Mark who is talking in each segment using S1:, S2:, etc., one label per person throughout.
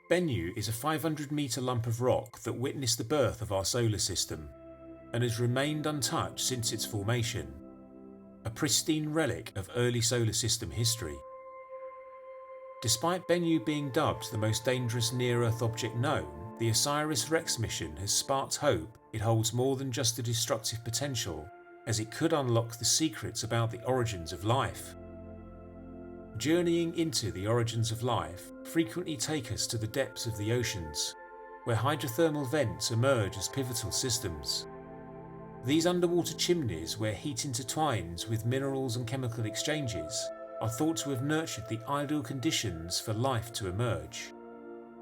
S1: Bennu is a 500-metre lump of rock that witnessed the birth of our solar system and has remained untouched since its formation, a pristine relic of early solar system history. Despite Bennu being dubbed the most dangerous near-Earth object known, the Osiris-REx mission has sparked hope it holds more than just a destructive potential, as it could unlock the secrets about the origins of life. Journeying into the origins of life frequently take us to the depths of the oceans, where hydrothermal vents emerge as pivotal systems. These underwater chimneys, where heat intertwines with minerals and chemical exchanges, are thought to have nurtured the ideal conditions for life to emerge.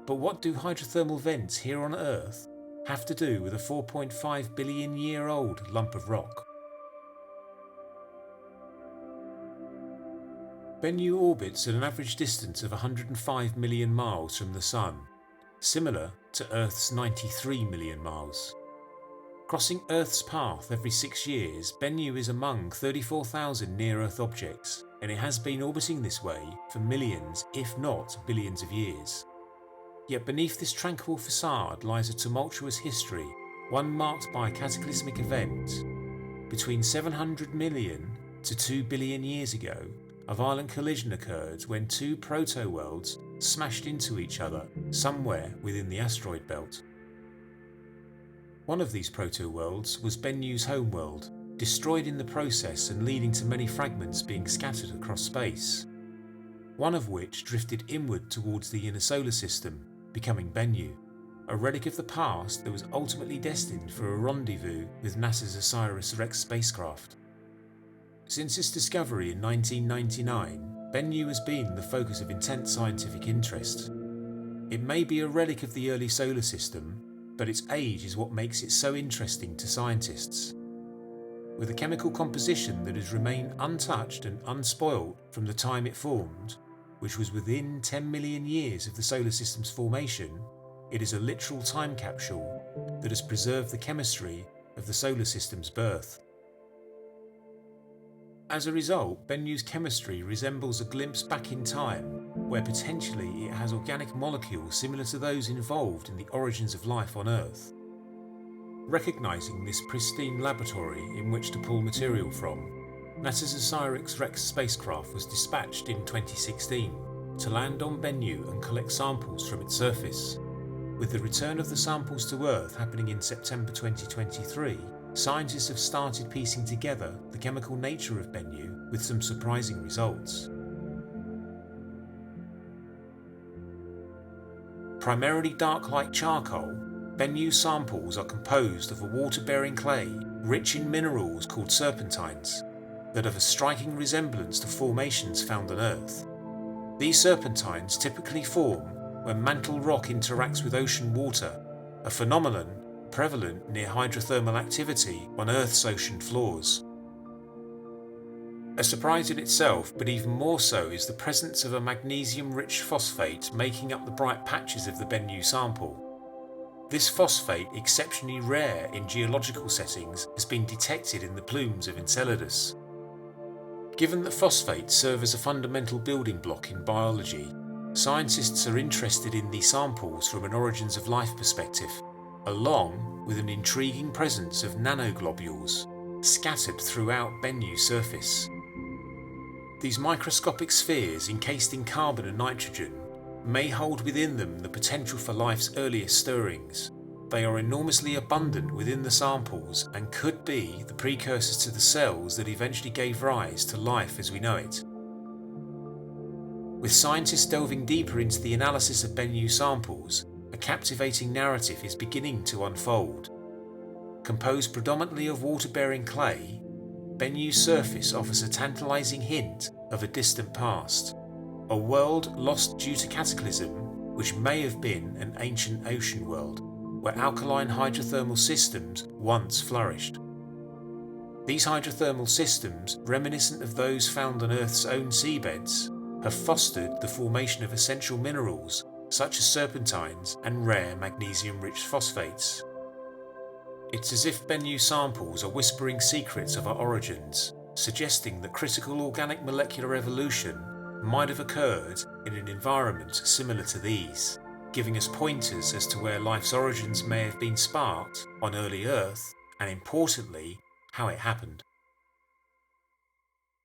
S1: But what do hydrothermal vents here on Earth have to do with a 4.5 billion year old lump of rock? Bennu orbits at an average distance of 105 million miles from the Sun, similar to Earth's 93 million miles. Crossing Earth's path every 6 years, Bennu is among 34,000 near-Earth objects, and it has been orbiting this way for millions, if not billions of years. Yet beneath this tranquil facade lies a tumultuous history, one marked by a cataclysmic event. Between 700 million to 2 billion years ago, a violent collision occurred when two proto-worlds smashed into each other somewhere within the asteroid belt. One of these proto-worlds was Bennu's homeworld, destroyed in the process and leading to many fragments being scattered across space. One of which drifted inward towards the inner solar system, becoming Bennu, a relic of the past that was ultimately destined for a rendezvous with NASA's Osiris-REx spacecraft. Since its discovery in 1999, Bennu has been the focus of intense scientific interest. It may be a relic of the early solar system, but its age is what makes it so interesting to scientists. With a chemical composition that has remained untouched and unspoiled from the time it formed, which was within 10 million years of the solar system's formation, it is a literal time capsule that has preserved the chemistry of the solar system's birth. As a result, Bennu's chemistry resembles a glimpse back in time, where potentially it has organic molecules similar to those involved in the origins of life on Earth. Recognizing this pristine laboratory in which to pull material from, NASA's Osiris-REx spacecraft was dispatched in 2016 to land on Bennu and collect samples from its surface. With the return of the samples to Earth happening in September 2023, scientists have started piecing together the chemical nature of Bennu with some surprising results. Primarily dark like charcoal, Bennu samples are composed of a water-bearing clay rich in minerals called serpentines that have a striking resemblance to formations found on Earth. These serpentines typically form when mantle rock interacts with ocean water, a phenomenon prevalent near hydrothermal activity on Earth's ocean floors. A surprise in itself, but even more so, is the presence of a magnesium-rich phosphate making up the bright patches of the Bennu sample. This phosphate, exceptionally rare in geological settings, has been detected in the plumes of Enceladus. Given that phosphates serve as a fundamental building block in biology, scientists are interested in these samples from an origins of life perspective, along with an intriguing presence of nanoglobules scattered throughout Bennu's surface. These microscopic spheres encased in carbon and nitrogen may hold within them the potential for life's earliest stirrings. They are enormously abundant within the samples and could be the precursors to the cells that eventually gave rise to life as we know it. With scientists delving deeper into the analysis of Bennu samples, a captivating narrative is beginning to unfold. Composed predominantly of water-bearing clay, Bennu's surface offers a tantalizing hint of a distant past, a world lost due to cataclysm which may have been an ancient ocean world, where alkaline hydrothermal systems once flourished. These hydrothermal systems, reminiscent of those found on Earth's own seabeds, have fostered the formation of essential minerals such as serpentines and rare magnesium-rich phosphates. It's as if Bennu samples are whispering secrets of our origins, suggesting that critical organic molecular evolution might have occurred in an environment similar to these, giving us pointers as to where life's origins may have been sparked on early Earth, and importantly, how it happened.